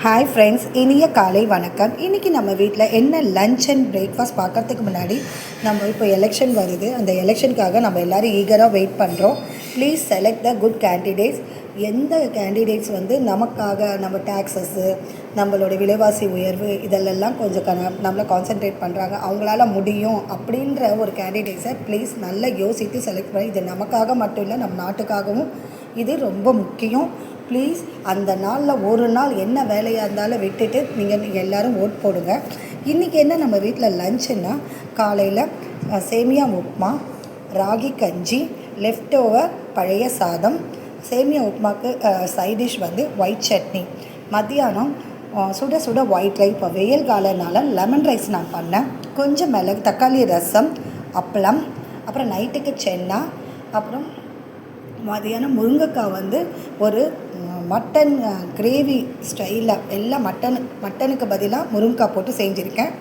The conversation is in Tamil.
ஹாய் ஃப்ரெண்ட்ஸ், இனிய காலை வணக்கம். இன்றைக்கி நம்ம வீட்டில் என்ன லன்ச் அண்ட் பிரேக்ஃபாஸ்ட் பார்க்குறதுக்கு முன்னாடி நம்ம இப்போ எலெக்ஷன் வருது. அந்த எலெக்ஷனுக்காக நம்ம எல்லோரும் ஈகராக வெயிட் பண்ணுறோம். Please select the good candidates. எந்த கேண்டிடேட்ஸ் நமக்காக நம்ம டேக்ஸஸ்ஸு, நம்மளோட விலைவாசி உயர்வு இதெல்லாம் கொஞ்சம் நம்மளை கான்சென்ட்ரேட் பண்ணுறாங்க, அவங்களால முடியும் அப்படின்ற ஒரு கேண்டிடேட்ஸை ப்ளீஸ் நல்லா யோசித்து செலக்ட் பண்ணி, இது நமக்காக மட்டும் இல்லை நம்ம நாட்டுக்காகவும் இது ரொம்ப முக்கியம். ப்ளீஸ் அந்த நாளில் ஒரு நாள் என்ன வேலையாக இருந்தாலும் விட்டுட்டு நீங்கள் எல்லோரும் ஓட் போடுங்க. இன்றைக்கி என்ன நம்ம வீட்டில் லஞ்சுன்னா, காலையில் சேமியா உப்புமா, ராகி கஞ்சி, லெஃப்ட் ஓவர் பழைய சாதம், சேமியா உப்புமாக்கு சைட் டிஷ் ஒயிட் சட்னி. மத்தியானம் சுட சுட ஒயிட் ரைஸ். இப்போ வெயில் காலனால லெமன் ரைஸ் நான் பண்ணேன். கொஞ்சம் மிளகு தக்காளி ரசம், அப்பளம், அப்புறம் நைட்டுக்கு சென்னா, அப்புறம் மதியானம் முருங்கைக்காய் ஒரு மட்டன் கிரேவி ஸ்டைலில் எல்லாம் மட்டனுக்கு பதிலாக முருங்கைக்காய் போட்டு செஞ்சுருக்கேன்.